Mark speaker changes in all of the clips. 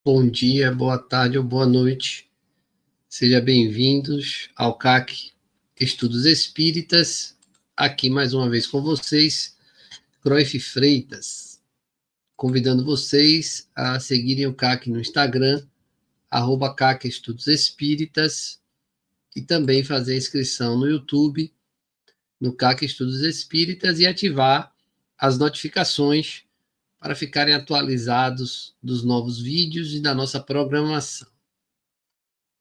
Speaker 1: Bom dia, boa tarde ou boa noite. Sejam bem-vindos ao CAC Estudos Espíritas. Aqui mais uma vez com vocês, Croif Freitas, convidando vocês a seguirem o CAC no Instagram, @CAC Estudos Espíritas, e também fazer a inscrição no YouTube, no CAC Estudos Espíritas, e ativar as notificações para ficarem atualizados dos novos vídeos e da nossa programação.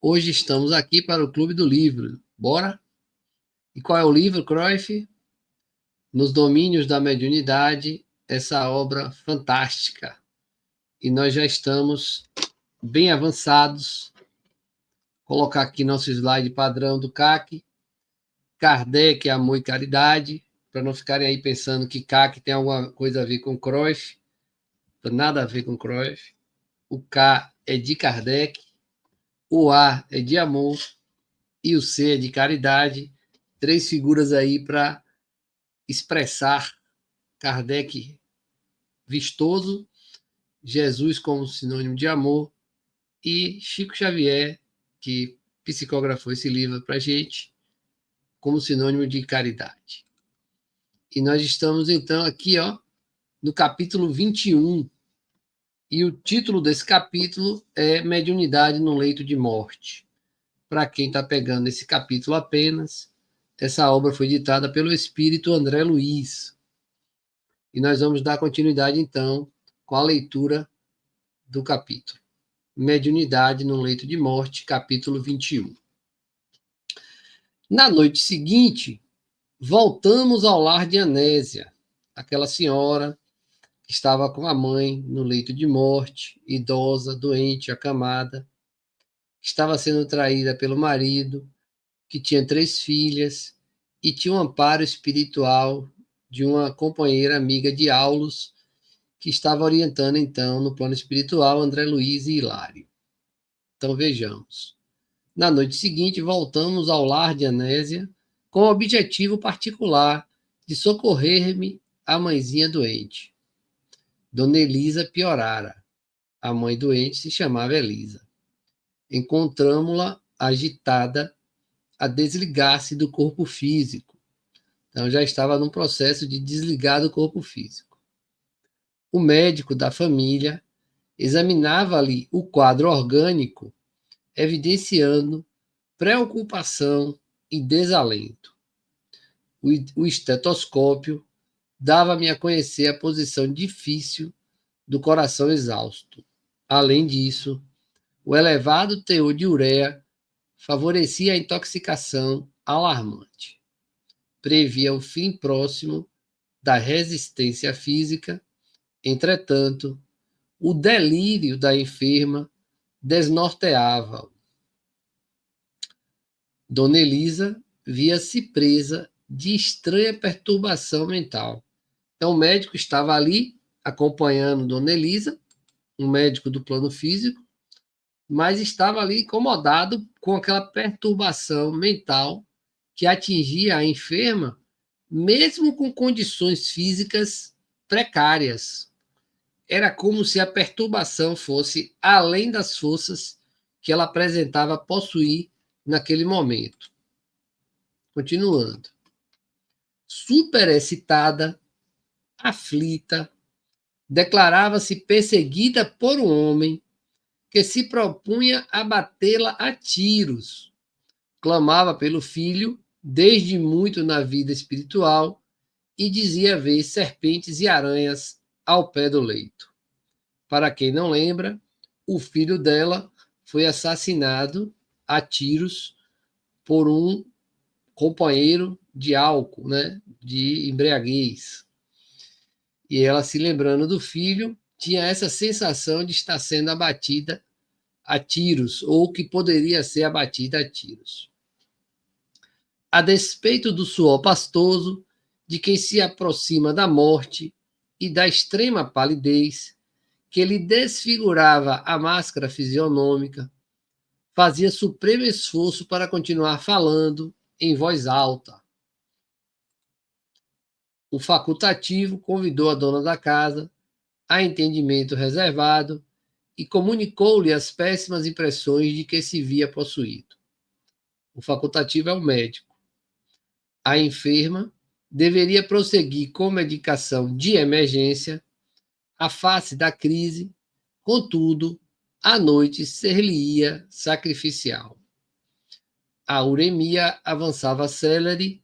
Speaker 1: Hoje estamos aqui para o Clube do Livro. Bora? E qual é o livro, Cruyff? Nos Domínios da Mediunidade, essa obra fantástica. E nós já estamos bem avançados. Vou colocar aqui nosso slide padrão do CAC. Kardec, Amor e Caridade, para não ficarem aí pensando que CAC tem alguma coisa a ver com Cruyff. Nada a ver com Cruyff. O K é de Kardec, o A é de amor e o C é de caridade. Três figuras aí para expressar Kardec vistoso, Jesus como sinônimo de amor e Chico Xavier, que psicografou esse livro para a gente, como sinônimo de caridade. E nós estamos então aqui no capítulo 21, e o título desse capítulo é Mediunidade no Leito de Morte. Para quem está pegando esse capítulo apenas, essa obra foi ditada pelo espírito André Luiz. E nós vamos dar continuidade, então, com a leitura do capítulo. Mediunidade no Leito de Morte, capítulo 21. Na noite seguinte, voltamos ao lar de Anésia, aquela senhora que estava com a mãe no leito de morte, idosa, doente, acamada, estava sendo traída pelo marido, que tinha 3 filhas, e tinha um amparo espiritual de uma companheira amiga de Aulos, que estava orientando, então, no plano espiritual, André Luiz e Hilário. Então, vejamos. Na noite seguinte, voltamos ao lar de Anésia, com o objetivo particular de socorrer-me a mãezinha doente. Dona Elisa piorara. A mãe doente se chamava Elisa. Encontramo-la agitada, a desligar-se do corpo físico. Então, já estava num processo de desligar do corpo físico. O médico da família examinava-lhe o quadro orgânico, evidenciando preocupação e desalento. O estetoscópio dava-me a conhecer a posição difícil do coração exausto. Além disso, o elevado teor de ureia favorecia a intoxicação alarmante. Previa o fim próximo da resistência física. Entretanto, o delírio da enferma desnorteava-o. Dona Elisa via-se presa de estranha perturbação mental. Então, o médico estava ali acompanhando Dona Elisa, um médico do plano físico, mas estava ali incomodado com aquela perturbação mental que atingia a enferma, mesmo com condições físicas precárias. Era como se a perturbação fosse além das forças que ela apresentava possuir naquele momento. Continuando. Superexcitada, aflita, declarava-se perseguida por um homem que se propunha a batê-la a tiros. Clamava pelo filho, desde muito na vida espiritual, e dizia ver serpentes e aranhas ao pé do leito. Para quem não lembra, o filho dela foi assassinado a tiros por um companheiro de álcool, né, de embriaguez. E ela, se lembrando do filho, tinha essa sensação de estar sendo abatida a tiros, ou que poderia ser abatida a tiros. A despeito do suor pastoso de quem se aproxima da morte e da extrema palidez que lhe desfigurava a máscara fisionômica, fazia supremo esforço para continuar falando em voz alta. O facultativo convidou a dona da casa a entendimento reservado e comunicou-lhe as péssimas impressões de que se via possuído. O facultativo é o médico. A enferma deveria prosseguir com medicação de emergência à face da crise, contudo, à noite ser-lhe-ia sacrificial. A uremia avançava célere,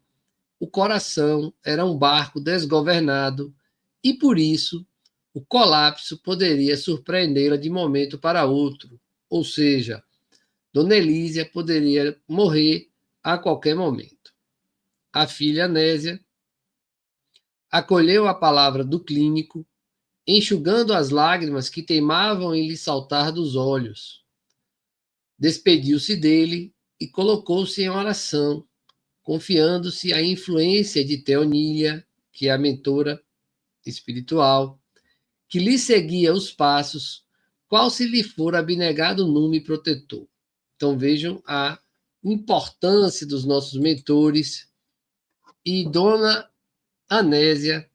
Speaker 1: o coração era um barco desgovernado e, por isso, o colapso poderia surpreendê-la de momento para outro, ou seja, Dona Elísia poderia morrer a qualquer momento. A filha Anésia acolheu a palavra do clínico, enxugando as lágrimas que teimavam em lhe saltar dos olhos. Despediu-se dele e colocou-se em oração, confiando-se à influência de Teonília, que é a mentora espiritual, que lhe seguia os passos, qual se lhe for abnegado nume protetor. Então vejam a importância dos nossos mentores e Dona Anésia,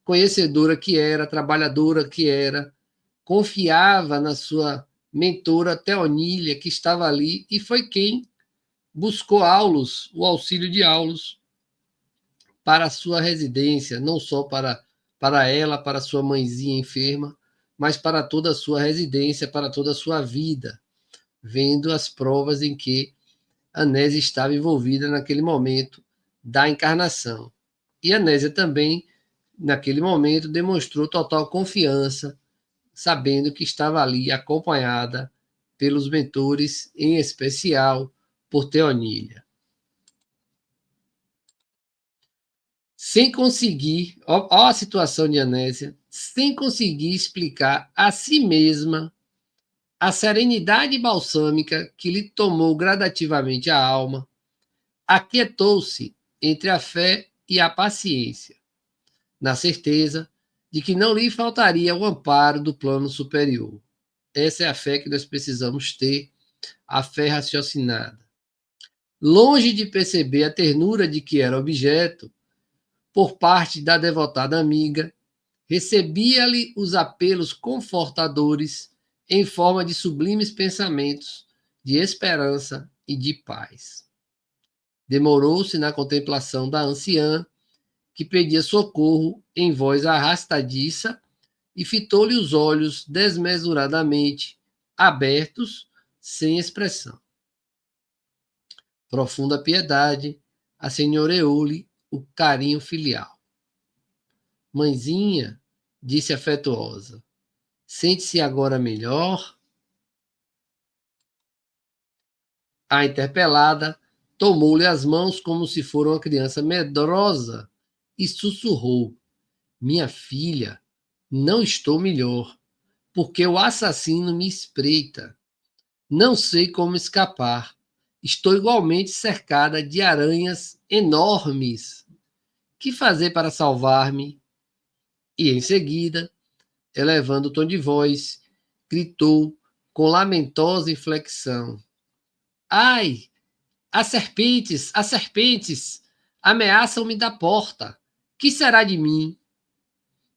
Speaker 1: conhecedora que era, trabalhadora que era, confiava na sua mentora Teonília, que estava ali, e foi quem buscou Aulos, o auxílio de Aulos, para a sua residência, não só para ela, para sua mãezinha enferma, mas para toda a sua residência, para toda a sua vida, vendo as provas em que Anésia estava envolvida naquele momento da encarnação. E Anésia também, naquele momento, demonstrou total confiança, sabendo que estava ali acompanhada pelos mentores, em especial por Teonília. Sem conseguir, ó a situação de Anésia, sem conseguir explicar a si mesma a serenidade balsâmica que lhe tomou gradativamente a alma, aquietou-se entre a fé e a paciência, na certeza de que não lhe faltaria o amparo do plano superior. Essa é a fé que nós precisamos ter, a fé raciocinada. Longe de perceber a ternura de que era objeto, por parte da devotada amiga, recebia-lhe os apelos confortadores em forma de sublimes pensamentos de esperança e de paz. Demorou-se na contemplação da anciã, que pedia socorro em voz arrastadiça, e fitou-lhe os olhos desmesuradamente abertos, sem expressão. Profunda piedade assenhoreou-lhe o carinho filial. Mãezinha, disse afetuosa, sente-se agora melhor? A interpelada tomou-lhe as mãos como se fora uma criança medrosa e sussurrou: minha filha, não estou melhor, porque o assassino me espreita. Não sei como escapar. Estou igualmente cercada de aranhas enormes. Que fazer para salvar-me? E em seguida, elevando o tom de voz, gritou com lamentosa inflexão: ai, as serpentes ameaçam-me da porta. Que será de mim?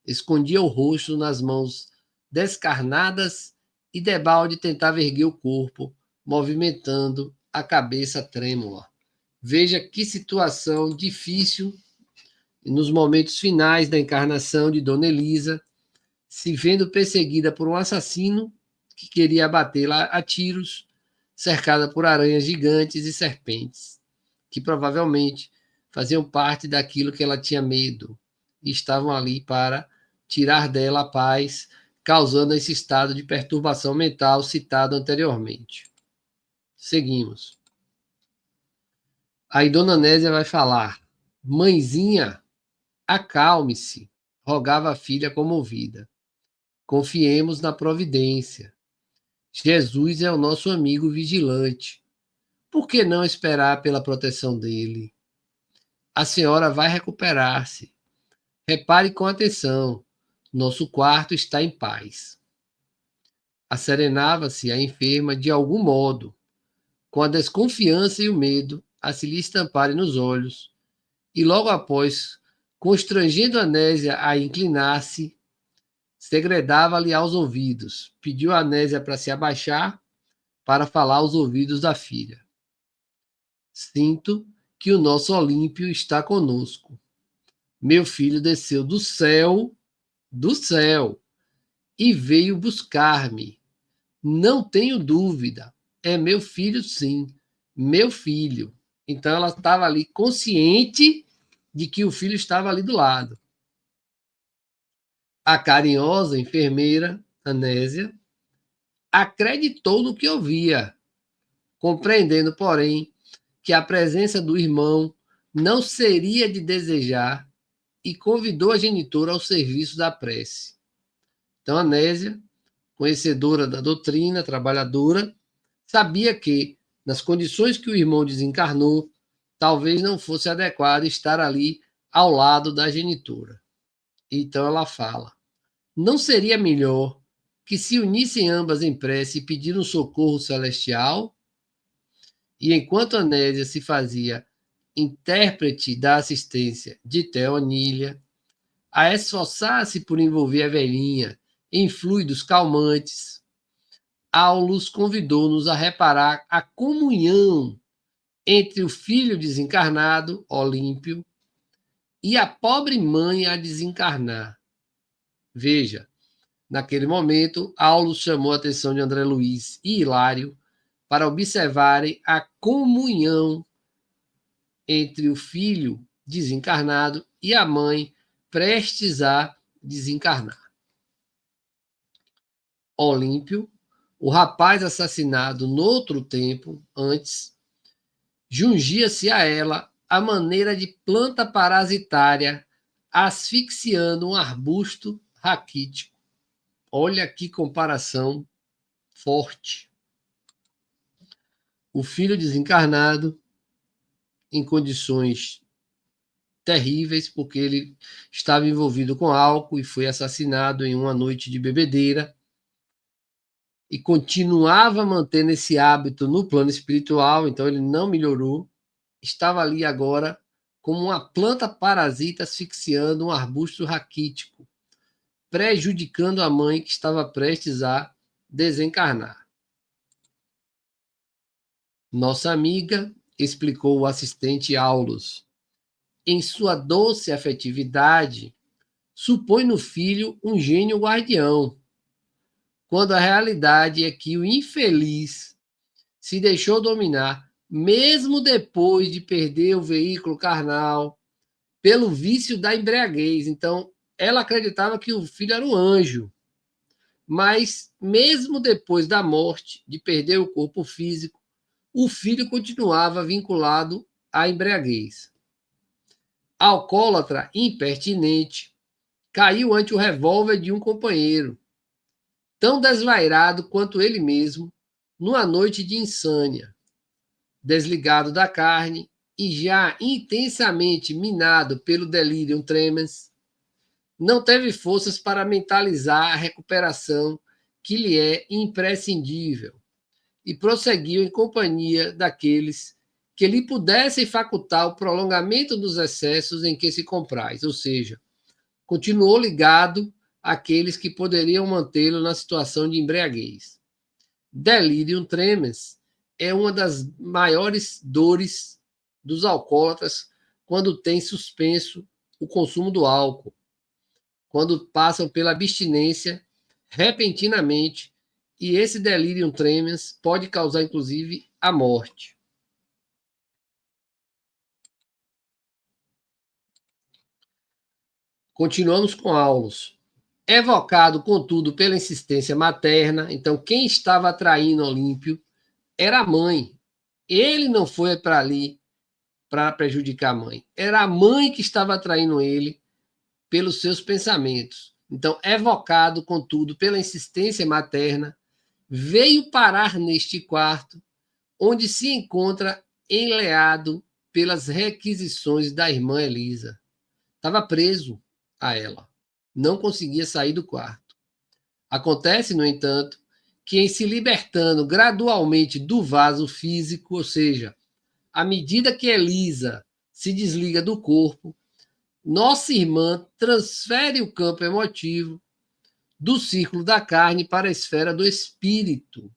Speaker 1: Escondia o rosto nas mãos descarnadas e debalde tentava erguer o corpo, movimentando a cabeça trêmula. Veja que situação difícil nos momentos finais da encarnação de Dona Elisa, se vendo perseguida por um assassino que queria abatê-la a tiros, cercada por aranhas gigantes e serpentes, que provavelmente faziam parte daquilo que ela tinha medo e estavam ali para tirar dela a paz, causando esse estado de perturbação mental citado anteriormente. Seguimos. Aí Dona Nésia vai falar: mãezinha, acalme-se, rogava a filha comovida. Confiemos na providência. Jesus é o nosso amigo vigilante. Por que não esperar pela proteção dele? A senhora vai recuperar-se. Repare com atenção. Nosso quarto está em paz. Asserenava-se a enferma de algum modo, com a desconfiança e o medo a se lhe estamparem nos olhos, e logo após, constrangendo Anésia a inclinar-se, segredava-lhe aos ouvidos. Pediu a Anésia para se abaixar para falar aos ouvidos da filha. Sinto que o nosso Olímpio está conosco. Meu filho desceu do céu, e veio buscar-me. Não tenho dúvida. É meu filho, sim. Meu filho. Então ela estava ali consciente de que o filho estava ali do lado. A carinhosa enfermeira, Anésia, acreditou no que ouvia, compreendendo, porém, que a presença do irmão não seria de desejar e convidou a genitora ao serviço da prece. Então, Anésia, conhecedora da doutrina, trabalhadora, sabia que, nas condições que o irmão desencarnou, talvez não fosse adequado estar ali ao lado da genitora. Então ela fala: não seria melhor que se unissem ambas em prece e pedir um socorro celestial? E enquanto Anésia se fazia intérprete da assistência de Teonília, a esforçar-se por envolver a velhinha em fluidos calmantes, Aulus convidou-nos a reparar a comunhão entre o filho desencarnado, Olímpio, e a pobre mãe a desencarnar. Veja, naquele momento, Aulus chamou a atenção de André Luiz e Hilário para observarem a comunhão entre o filho desencarnado e a mãe prestes a desencarnar. Olímpio, o rapaz assassinado noutro tempo, antes, jungia-se a ela a maneira de planta parasitária asfixiando um arbusto raquítico. Olha que comparação forte. O filho desencarnado, em condições terríveis, porque ele estava envolvido com álcool e foi assassinado em uma noite de bebedeira, e continuava mantendo esse hábito no plano espiritual, então ele não melhorou, estava ali agora como uma planta parasita asfixiando um arbusto raquítico, prejudicando a mãe que estava prestes a desencarnar. Nossa amiga, explicou o assistente Aulus, em sua doce afetividade, supõe no filho um gênio guardião, quando a realidade é que o infeliz se deixou dominar, mesmo depois de perder o veículo carnal, pelo vício da embriaguez. Então, ela acreditava que o filho era um anjo, mas mesmo depois da morte, de perder o corpo físico, o filho continuava vinculado à embriaguez. Alcoólatra impertinente, caiu ante o revólver de um companheiro, tão desvairado quanto ele mesmo, numa noite de insânia. Desligado da carne e já intensamente minado pelo delirium tremens, não teve forças para mentalizar a recuperação que lhe é imprescindível e prosseguiu em companhia daqueles que lhe pudessem facultar o prolongamento dos excessos em que se compraz, ou seja, continuou ligado àqueles que poderiam mantê-lo na situação de embriaguez. Delirium tremens é uma das maiores dores dos alcoólatras quando tem suspenso o consumo do álcool, quando passam pela abstinência repentinamente, e esse delirium tremens pode causar, inclusive, a morte. Continuamos com Aulus. Evocado, contudo, pela insistência materna, então quem estava atraindo Olímpio era a mãe. Ele não foi para ali para prejudicar a mãe. Era a mãe que estava atraindo ele pelos seus pensamentos. Então, evocado, contudo, pela insistência materna, veio parar neste quarto, onde se encontra enleado pelas requisições da irmã Elisa. Estava preso a ela. Não conseguia sair do quarto. Acontece, no entanto, que em se libertando gradualmente do vaso físico, ou seja, à medida que Elisa se desliga do corpo, nossa irmã transfere o campo emotivo, do círculo da carne para a esfera do espírito,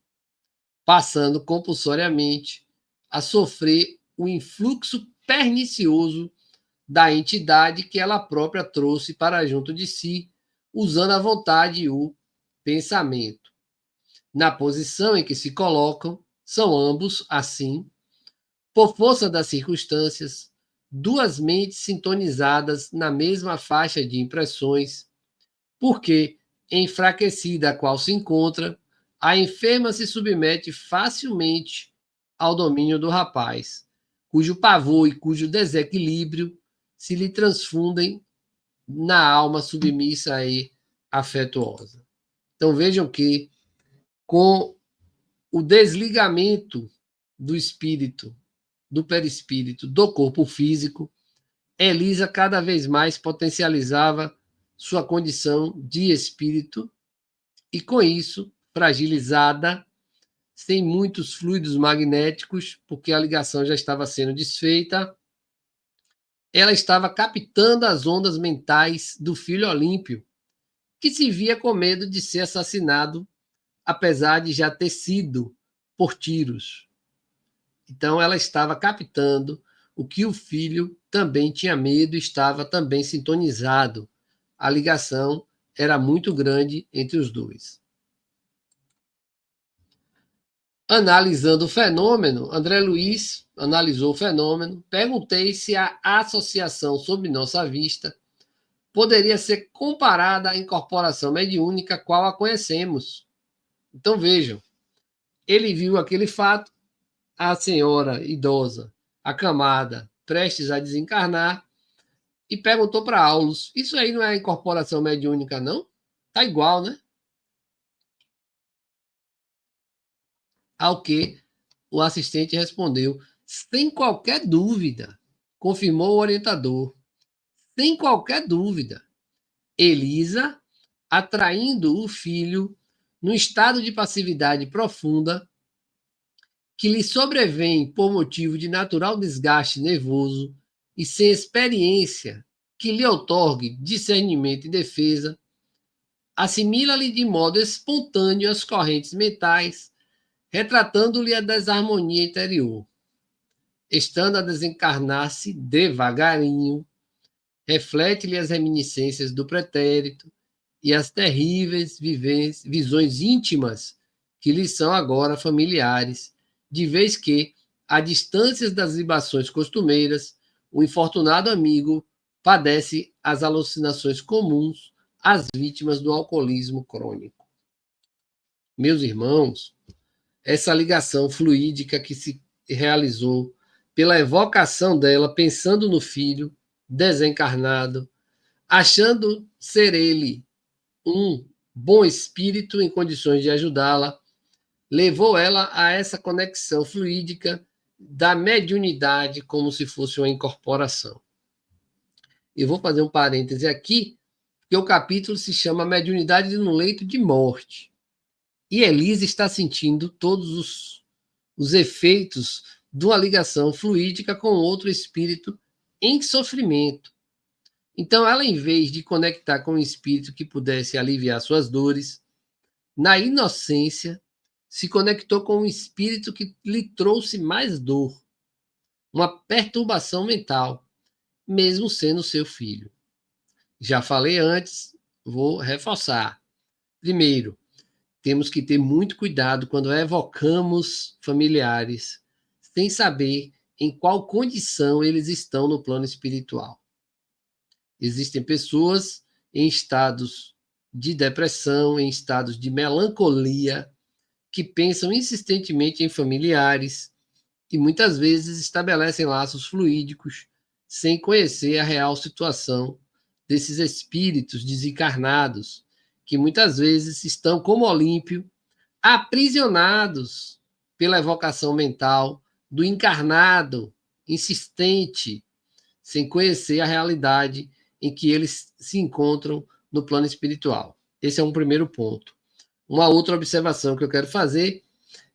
Speaker 1: passando compulsoriamente a sofrer o influxo pernicioso da entidade que ela própria trouxe para junto de si, usando a vontade e o pensamento. Na posição em que se colocam, são ambos, assim, por força das circunstâncias, duas mentes sintonizadas na mesma faixa de impressões, porque, enfraquecida a qual se encontra, a enferma se submete facilmente ao domínio do rapaz, cujo pavor e cujo desequilíbrio se lhe transfundem na alma submissa e afetuosa. Então vejam que, com o desligamento do espírito, do perispírito, do corpo físico, Elisa cada vez mais potencializava sua condição de espírito e, com isso, fragilizada, sem muitos fluidos magnéticos, porque a ligação já estava sendo desfeita, ela estava captando as ondas mentais do filho Olímpio, que se via com medo de ser assassinado, apesar de já ter sido por tiros. Então, ela estava captando o que o filho também tinha medo e estava também sintonizado. A ligação era muito grande entre os dois. Analisando o fenômeno, André Luiz analisou o fenômeno, perguntei se a associação sob nossa vista poderia ser comparada à incorporação mediúnica qual a conhecemos. Então vejam, ele viu aquele fato, a senhora idosa, acamada, prestes a desencarnar, e perguntou para Aulus, isso aí não é incorporação mediúnica, não? Tá igual, né? Ao que o assistente respondeu, sem qualquer dúvida, confirmou o orientador, sem qualquer dúvida. Elisa, atraindo o filho num estado de passividade profunda, que lhe sobrevém por motivo de natural desgaste nervoso e sem experiência que lhe outorgue discernimento e defesa, assimila-lhe de modo espontâneo as correntes mentais, retratando-lhe a desarmonia interior. Estando a desencarnar-se devagarinho, reflete-lhe as reminiscências do pretérito e as terríveis visões íntimas que lhe são agora familiares, de vez que, a distâncias das libações costumeiras, o infortunado amigo padece as alucinações comuns às vítimas do alcoolismo crônico. Meus irmãos, essa ligação fluídica que se realizou pela evocação dela, pensando no filho desencarnado, achando ser ele um bom espírito em condições de ajudá-la, levou ela a essa conexão fluídica da mediunidade como se fosse uma incorporação. Eu vou fazer um parêntese aqui, porque o capítulo se chama Mediunidade no Leito de Morte. E Elisa está sentindo todos os efeitos de uma ligação fluídica com outro espírito em sofrimento. Então, ela, em vez de conectar com um espírito que pudesse aliviar suas dores, na inocência, se conectou com um espírito que lhe trouxe mais dor, uma perturbação mental, mesmo sendo seu filho. Já falei antes, vou reforçar. Primeiro, temos que ter muito cuidado quando evocamos familiares, sem saber em qual condição eles estão no plano espiritual. Existem pessoas em estados de depressão, em estados de melancolia, que pensam insistentemente em familiares e muitas vezes estabelecem laços fluídicos sem conhecer a real situação desses espíritos desencarnados, que muitas vezes estão, como Olímpio, aprisionados pela evocação mental do encarnado insistente, sem conhecer a realidade em que eles se encontram no plano espiritual. Esse é um primeiro ponto. Uma outra observação que eu quero fazer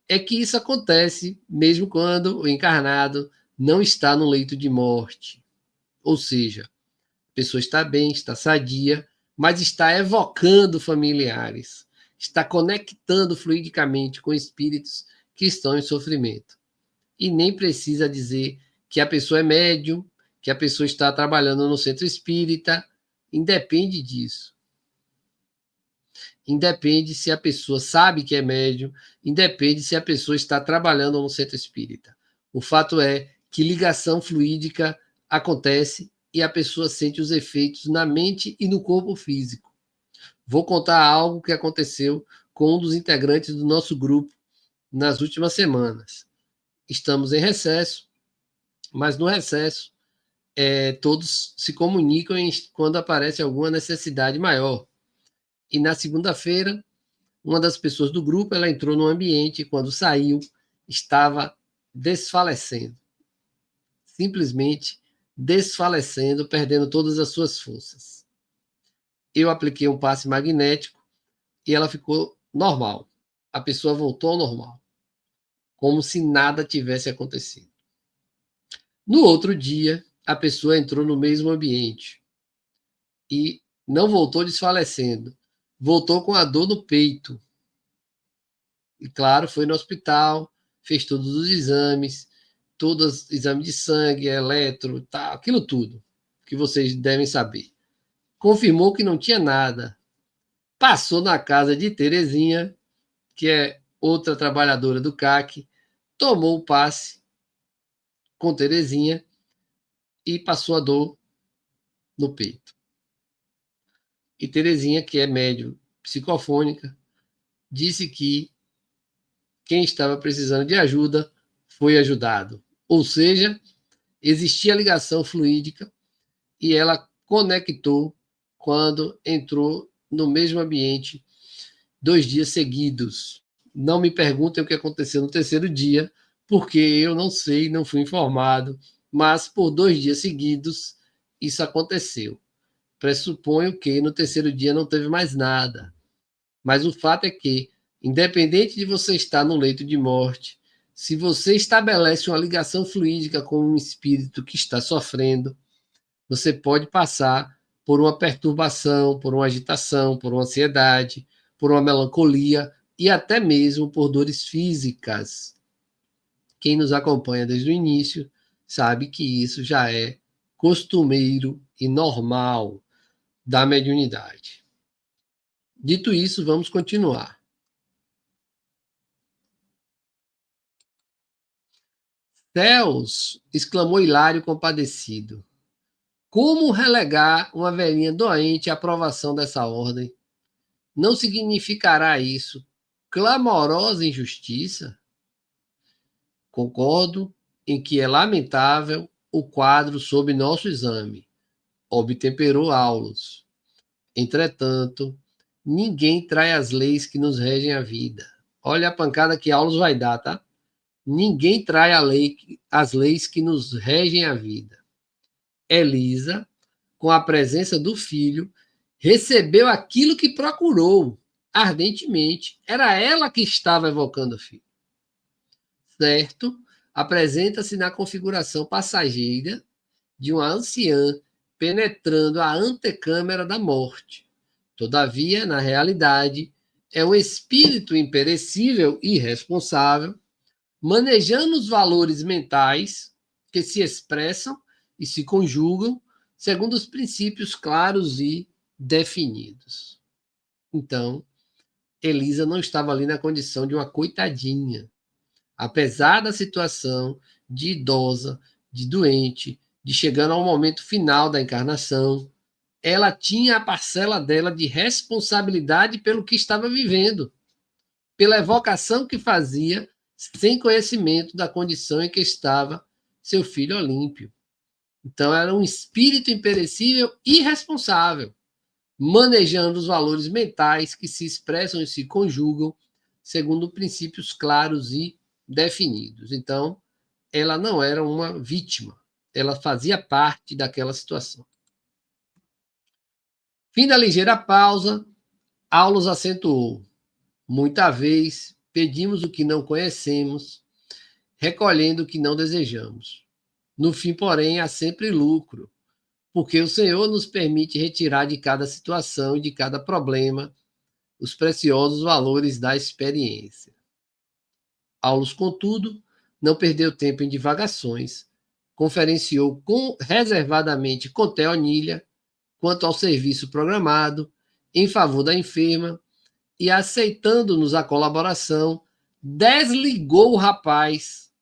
Speaker 1: é que isso acontece mesmo quando o encarnado não está no leito de morte. Ou seja, a pessoa está bem, está sadia, mas está evocando familiares, está conectando fluidicamente com espíritos que estão em sofrimento. E nem precisa dizer que a pessoa é médium, que a pessoa está trabalhando no centro espírita, independe disso. Independe se a pessoa sabe que é médium, independe se a pessoa está trabalhando no centro espírita. O fato é que ligação fluídica acontece e a pessoa sente os efeitos na mente e no corpo físico. Vou contar algo que aconteceu com um dos integrantes do nosso grupo nas últimas semanas. Estamos em recesso, mas no recesso todos se comunicam quando aparece alguma necessidade maior. E na segunda-feira, uma das pessoas do grupo, ela entrou no ambiente e quando saiu, estava desfalecendo. Simplesmente desfalecendo, perdendo todas as suas forças. Eu apliquei um passe magnético e ela ficou normal. A pessoa voltou ao normal, como se nada tivesse acontecido. No outro dia, a pessoa entrou no mesmo ambiente e não voltou desfalecendo, voltou com a dor no peito. E claro, foi no hospital, fez todos os exames, todos exames de sangue, eletro, tá, aquilo tudo que vocês devem saber. Confirmou que não tinha nada. Passou na casa de Terezinha, que é outra trabalhadora do CAC, tomou o passe com Terezinha e passou a dor no peito. E Terezinha, que é médium psicofônica, disse que quem estava precisando de ajuda foi ajudado. Ou seja, existia ligação fluídica e ela conectou quando entrou no mesmo ambiente 2 dias seguidos. Não me perguntem o que aconteceu no terceiro dia, porque eu não sei, não fui informado, mas por 2 dias seguidos isso aconteceu. Pressuponho que no terceiro dia não teve mais nada. Mas o fato é que, independente de você estar no leito de morte, se você estabelece uma ligação fluídica com um espírito que está sofrendo, você pode passar por uma perturbação, por uma agitação, por uma ansiedade, por uma melancolia e até mesmo por dores físicas. Quem nos acompanha desde o início sabe que isso já é costumeiro e normal da mediunidade. Dito isso, vamos continuar. Céus! Exclamou Hilário compadecido. Como relegar uma velhinha doente à aprovação dessa ordem? Não significará isso clamorosa injustiça? Concordo em que é lamentável o quadro sob nosso exame, obtemperou Aulus. Entretanto, ninguém trai as leis que nos regem a vida. Olha a pancada que Aulus vai dar, tá? Ninguém trai as leis que nos regem a vida. Elisa, com a presença do filho, recebeu aquilo que procurou ardentemente. Era ela que estava evocando o filho. Certo? Apresenta-se na configuração passageira de uma anciã penetrando a antecâmara da morte. Todavia, na realidade, é um espírito imperecível e responsável, manejando os valores mentais que se expressam e se conjugam segundo os princípios claros e definidos. Então, Elisa não estava ali na condição de uma coitadinha. Apesar da situação de idosa, de doente, de chegando ao momento final da encarnação, ela tinha a parcela dela de responsabilidade pelo que estava vivendo, pela evocação que fazia, sem conhecimento da condição em que estava seu filho Olímpio. Então, era um espírito imperecível e responsável, manejando os valores mentais que se expressam e se conjugam segundo princípios claros e definidos. Então, ela não era uma vítima, ela fazia parte daquela situação. Fim da ligeira pausa, Aulus acentuou. Muita vez pedimos o que não conhecemos, recolhendo o que não desejamos. No fim, porém, há sempre lucro, porque o Senhor nos permite retirar de cada situação e de cada problema os preciosos valores da experiência. Aulos, contudo, não perdeu tempo em divagações, conferenciou reservadamente com Teonília quanto ao serviço programado em favor da enferma e, aceitando-nos a colaboração, desligou o rapaz.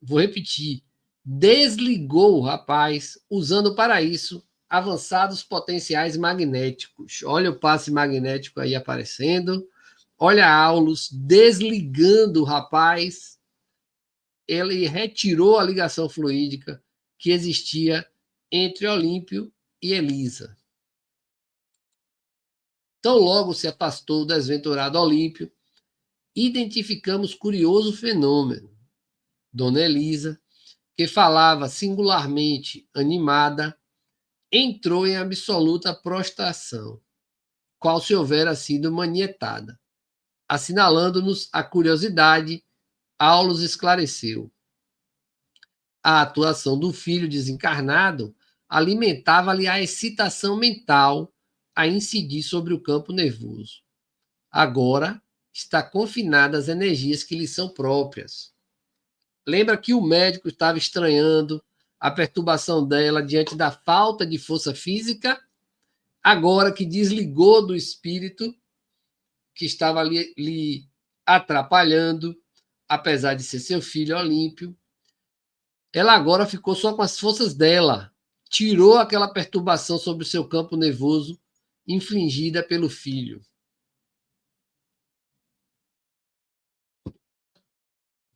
Speaker 1: Vou repetir, desligou o rapaz, usando para isso avançados potenciais magnéticos. Olha o passe magnético aí aparecendo. Olha Aulos desligando o rapaz. Ele retirou a ligação fluídica que existia entre Olímpio e Elisa. Tão logo se afastou o desventurado Olímpio, identificamos curioso fenômeno. Dona Elisa, que falava singularmente animada, entrou em absoluta prostração, qual se houvera sido manietada. Assinalando-nos a curiosidade, Aulos esclareceu. A atuação do filho desencarnado alimentava-lhe a excitação mental a incidir sobre o campo nervoso. Agora está confinada às energias que lhe são próprias. Lembra que o médico estava estranhando a perturbação dela diante da falta de força física? Agora que desligou do espírito que estava lhe atrapalhando, apesar de ser seu filho Olímpio, ela agora ficou só com as forças dela, tirou aquela perturbação sobre o seu campo nervoso infligida pelo filho.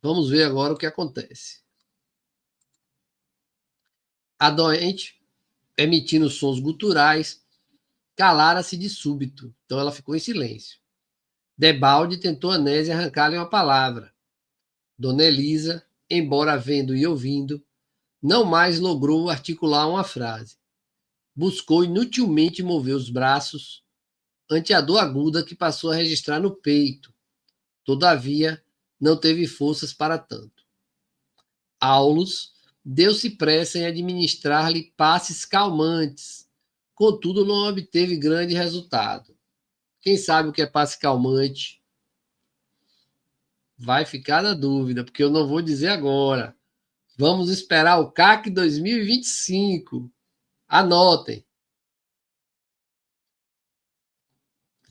Speaker 1: Vamos ver agora o que acontece. A doente, emitindo sons guturais, calara-se de súbito, então ela ficou em silêncio. Debalde tentou Anésia arrancar-lhe uma palavra. Dona Elisa, embora vendo e ouvindo, não mais logrou articular uma frase. Buscou inutilmente mover os braços ante a dor aguda que passou a registrar no peito. Todavia, não teve forças para tanto. Aulos deu-se pressa em administrar-lhe passes calmantes, contudo não obteve grande resultado. Quem sabe o que é passe calmante? Vai ficar na dúvida, porque eu não vou dizer agora. Vamos esperar o CAC 2025. Anotem.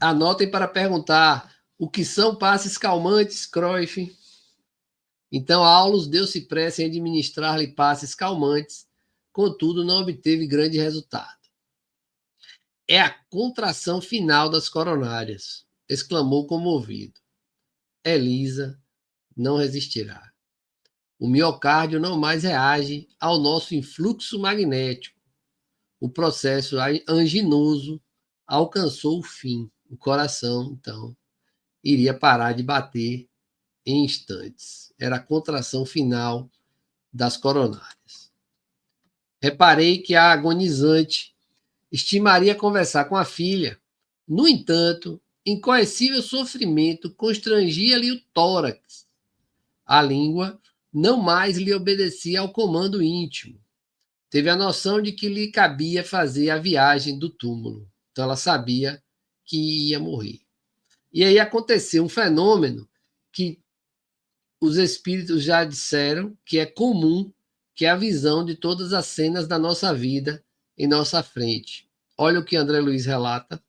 Speaker 1: Anotem para perguntar o que são passes calmantes, Cruyff. Então, Aulos deu-se pressa em administrar-lhe passes calmantes, contudo não obteve grande resultado. É a contração final das coronárias, exclamou comovido. Elisa não resistirá. O miocárdio não mais reage ao nosso influxo magnético. O processo anginoso alcançou o fim. O coração, então, iria parar de bater em instantes. Era a contração final das coronárias. Reparei que a agonizante estimaria conversar com a filha. No entanto, incoercível sofrimento constrangia-lhe o tórax. A língua não mais lhe obedecia ao comando íntimo. Teve a noção de que lhe cabia fazer a viagem do túmulo. Então ela sabia que ia morrer. E aí aconteceu um fenômeno que os espíritos já disseram que é comum, que é a visão de todas as cenas da nossa vida em nossa frente. Olha o que André Luiz relata.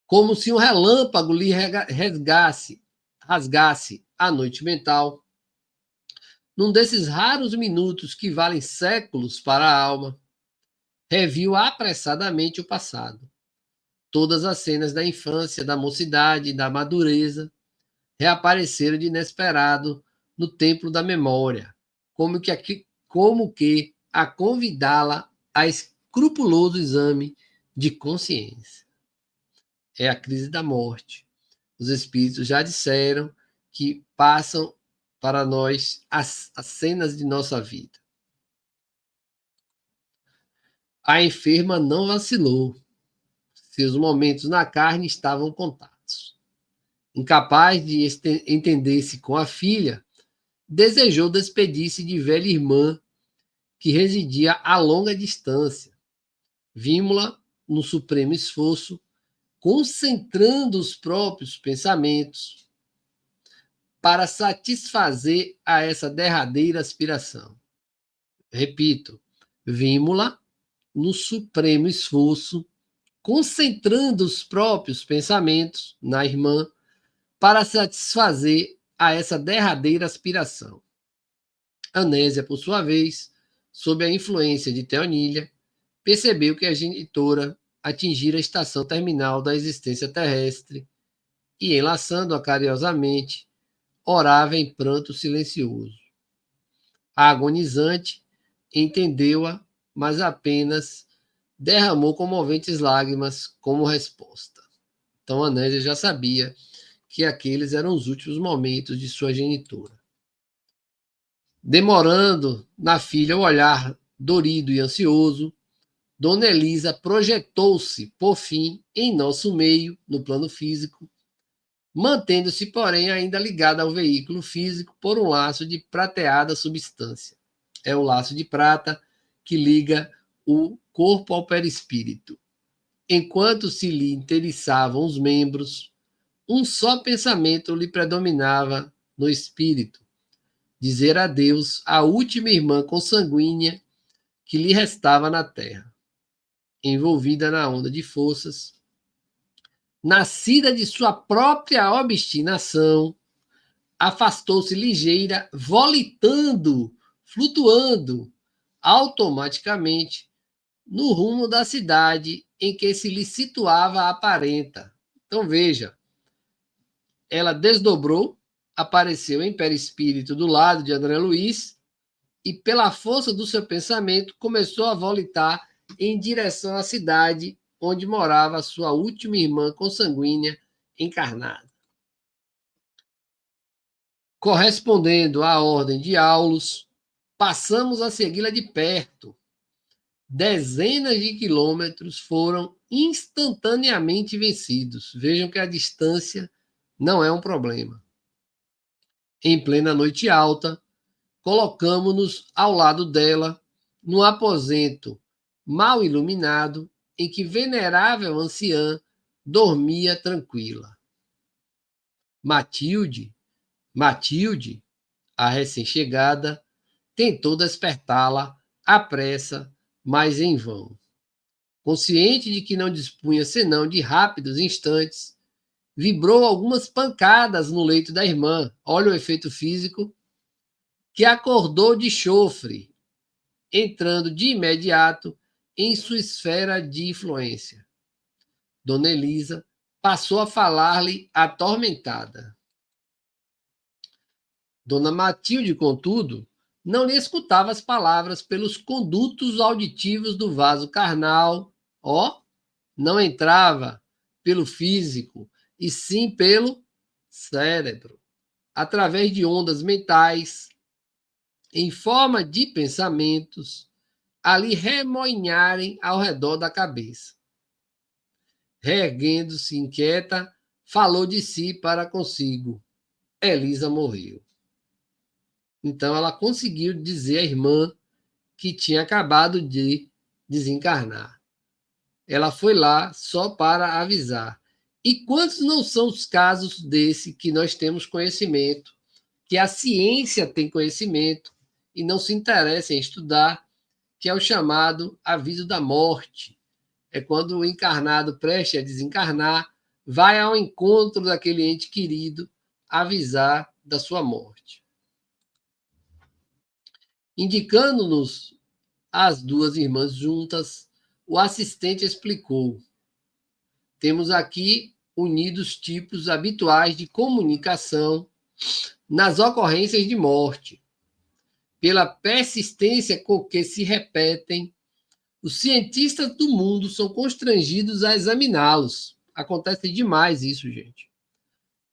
Speaker 1: Como se um relâmpago lhe rasgasse a noite mental. Num desses raros minutos que valem séculos para a alma, reviu apressadamente o passado. Todas as cenas da infância, da mocidade, da madureza, reapareceram de inesperado no templo da memória, como que a convidá-la a escrupuloso exame de consciência. É a crise da morte. Os espíritos já disseram que passam para nós as cenas de nossa vida. A enferma não vacilou. Seus momentos na carne estavam contados. Incapaz de entender-se com a filha, desejou despedir-se de velha irmã que residia a longa distância. Vimos-la no supremo esforço, concentrando os próprios pensamentos para satisfazer a essa derradeira aspiração. Repito, vimos-la no supremo esforço, concentrando os próprios pensamentos na irmã para satisfazer a essa derradeira aspiração. Anésia, por sua vez, sob a influência de Teonília, percebeu que a genitora atingira a estação terminal da existência terrestre e, enlaçando-a carinhosamente, orava em pranto silencioso. A agonizante entendeu-a, mas apenas derramou comoventes lágrimas como resposta. Então Anésia já sabia que aqueles eram os últimos momentos de sua genitora. Demorando na filha o olhar dorido e ansioso, Dona Elisa projetou-se, por fim, em nosso meio, no plano físico, mantendo-se, porém, ainda ligada ao veículo físico por um laço de prateada substância. É o laço de prata que liga o corpo ao perispírito. Enquanto se lhe inteiriçavam os membros, um só pensamento lhe predominava no espírito: dizer adeus à última irmã consanguínea que lhe restava na terra. Envolvida na onda de forças, nascida de sua própria obstinação, afastou-se ligeira, volitando, flutuando automaticamente no rumo da cidade em que se lhe situava a parenta. Então veja, ela desdobrou, apareceu em perispírito do lado de André Luiz e, pela força do seu pensamento, começou a volitar em direção à cidade onde morava sua última irmã consanguínea encarnada. Correspondendo à ordem de Aulus, passamos a segui-la de perto. Dezenas de quilômetros foram instantaneamente vencidos. Vejam que a distância não é um problema. Em plena noite alta, colocamo-nos ao lado dela, num aposento mal iluminado, em que venerável anciã dormia tranquila. Matilde, a recém-chegada, tentou despertá-la à pressa, mas em vão. Consciente de que não dispunha senão de rápidos instantes, vibrou algumas pancadas no leito da irmã. Olha o efeito físico, que acordou de chofre, entrando de imediato em sua esfera de influência. Dona Elisa passou a falar-lhe atormentada. Dona Matilde, contudo, não lhe escutava as palavras pelos condutos auditivos do vaso carnal, não entrava pelo físico, e sim pelo cérebro, através de ondas mentais, em forma de pensamentos, ali remoinharem ao redor da cabeça. Reerguendo-se inquieta, falou de si para consigo. Elisa morreu. Então ela conseguiu dizer à irmã que tinha acabado de desencarnar. Ela foi lá só para avisar. E quantos não são os casos desse que nós temos conhecimento, que a ciência tem conhecimento e não se interessa em estudar, que é o chamado aviso da morte. É quando o encarnado preste a desencarnar, vai ao encontro daquele ente querido avisar da sua morte. Indicando-nos as duas irmãs juntas, o assistente explicou: temos aqui unidos tipos habituais de comunicação nas ocorrências de morte. Pela persistência com que se repetem, os cientistas do mundo são constrangidos a examiná-los. Acontece demais isso, gente.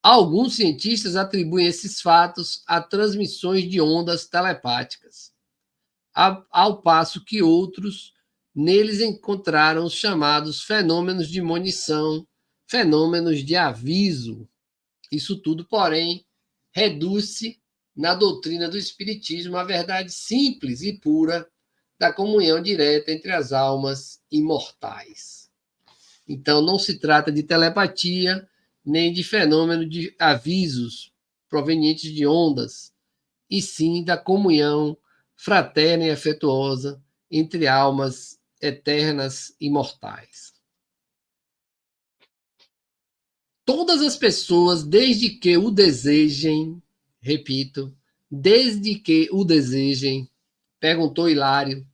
Speaker 1: Alguns cientistas atribuem esses fatos a transmissões de ondas telepáticas, ao passo que outros neles encontraram os chamados fenômenos de monição, fenômenos de aviso. Isso tudo, porém, reduz-se na doutrina do Espiritismo à verdade simples e pura da comunhão direta entre as almas imortais. Então, não se trata de telepatia, nem de fenômeno de avisos provenientes de ondas, e sim da comunhão fraterna e afetuosa entre almas eternas e mortais. Todas as pessoas, desde que o desejem, repito, desde que o desejem, perguntou Hilário,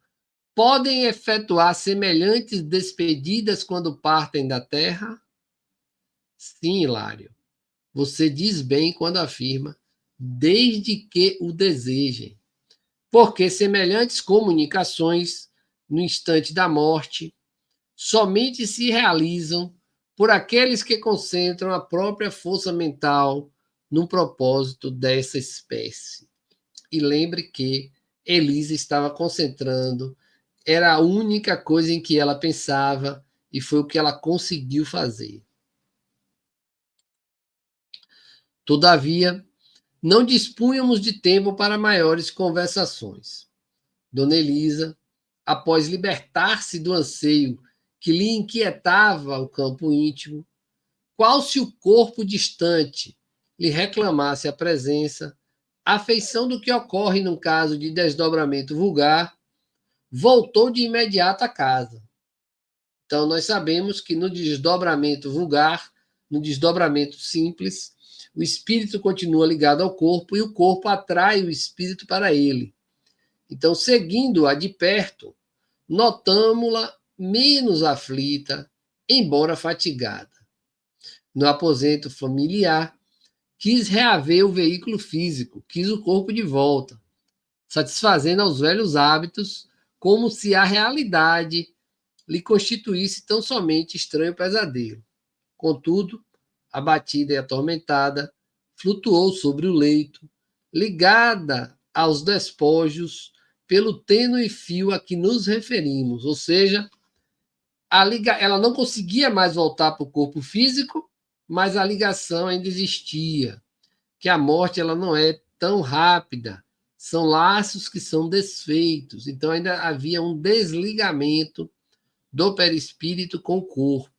Speaker 1: podem efetuar semelhantes despedidas quando partem da Terra? Sim, Hilário. Você diz bem quando afirma, desde que o desejem. Porque semelhantes comunicações, no instante da morte, somente se realizam por aqueles que concentram a própria força mental no propósito dessa espécie. E lembre que Elisa estava concentrando, era a única coisa em que ela pensava e foi o que ela conseguiu fazer. Todavia, não dispunhamos de tempo para maiores conversações. Dona Elisa, após libertar-se do anseio que lhe inquietava o campo íntimo, qual se o corpo distante lhe reclamasse a presença, a feição do que ocorre num caso de desdobramento vulgar, voltou de imediato à casa. Então, nós sabemos que no desdobramento vulgar, no desdobramento simples, o espírito continua ligado ao corpo e o corpo atrai o espírito para ele. Então, seguindo-a de perto, notamo-la menos aflita, embora fatigada. No aposento familiar, quis reaver o veículo físico, quis o corpo de volta, satisfazendo aos velhos hábitos, como se a realidade lhe constituísse tão somente estranho pesadelo. Contudo, abatida e atormentada, flutuou sobre o leito, ligada aos despojos pelo tênue fio a que nos referimos, ou seja, ela não conseguia mais voltar para o corpo físico, mas a ligação ainda existia, que a morte ela não é tão rápida, são laços que são desfeitos, então ainda havia um desligamento do perispírito com o corpo.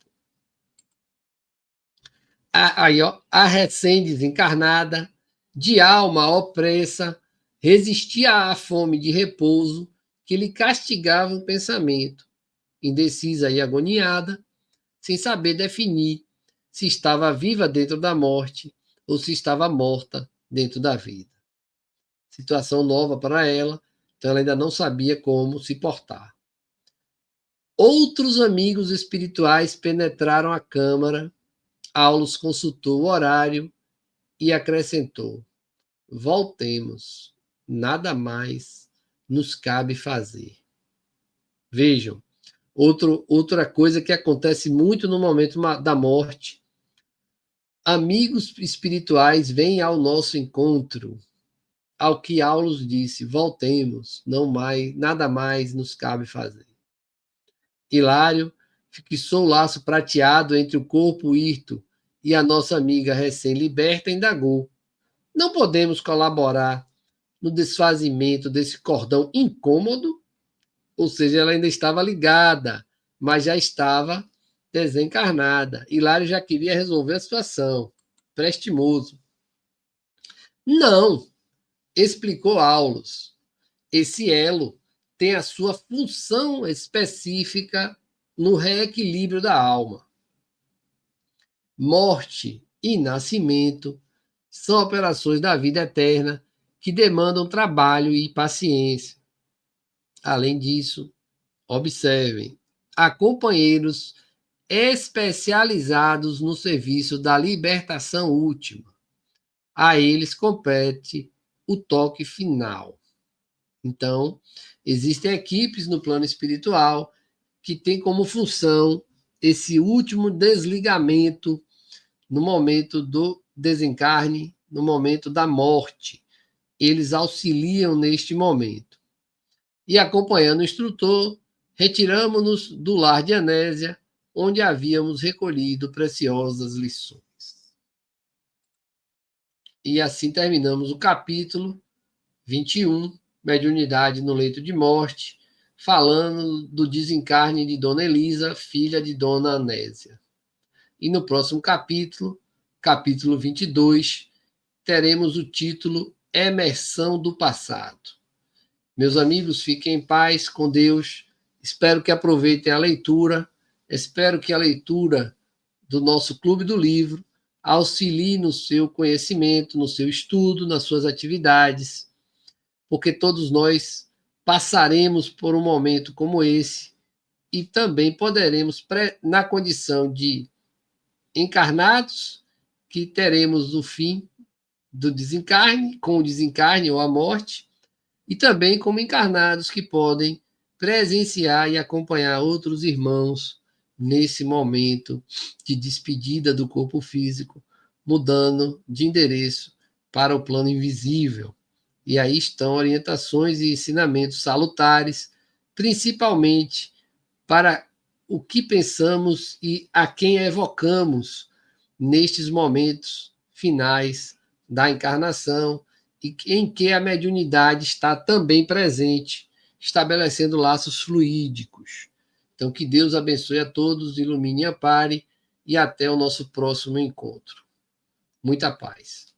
Speaker 1: A recém-desencarnada, de alma opressa, resistia à fome de repouso que lhe castigava o pensamento, indecisa e agoniada, sem saber definir se estava viva dentro da morte ou se estava morta dentro da vida. Situação nova para ela, então ela ainda não sabia como se portar. Outros amigos espirituais penetraram a câmara. Aulos consultou o horário e acrescentou: voltemos, nada mais nos cabe fazer. Vejam, outra coisa que acontece muito no momento da morte. Amigos espirituais vêm ao nosso encontro, ao que Aulos disse: voltemos, nada mais nos cabe fazer. Hilário fixou o laço prateado entre o corpo hirto e a nossa amiga recém-liberta indagou: não podemos colaborar no desfazimento desse cordão incômodo? Ou seja, ela ainda estava ligada, mas já estava desencarnada. Hilário já queria resolver a situação, prestimoso. Não, explicou Aulos. Esse elo tem a sua função específica no reequilíbrio da alma. Morte e nascimento são operações da vida eterna que demandam trabalho e paciência. Além disso, observem, há companheiros especializados no serviço da libertação última. A eles compete o toque final. Então, existem equipes no plano espiritual que têm como função esse último desligamento no momento do desencarne, no momento da morte. Eles auxiliam neste momento. E acompanhando o instrutor, retiramos-nos do lar de Anésia, onde havíamos recolhido preciosas lições. E assim terminamos o capítulo 21, Mediunidade no leito de morte, falando do desencarne de Dona Elisa, filha de Dona Anésia. E no próximo capítulo, capítulo 22, teremos o título Emersão do Passado. Meus amigos, fiquem em paz, com Deus. Espero que aproveitem a leitura. Espero que a leitura do nosso Clube do Livro auxilie no seu conhecimento, no seu estudo, nas suas atividades, porque todos nós passaremos por um momento como esse e também poderemos, na condição de encarnados, que teremos o fim do desencarne, com o desencarne ou a morte, e também como encarnados que podem presenciar e acompanhar outros irmãos nesse momento de despedida do corpo físico, mudando de endereço para o plano invisível. E aí estão orientações e ensinamentos salutares, principalmente para o que pensamos e a quem evocamos nestes momentos finais da encarnação, e em que a mediunidade está também presente, estabelecendo laços fluídicos. Então, que Deus abençoe a todos, ilumine e ampare, e até o nosso próximo encontro. Muita paz.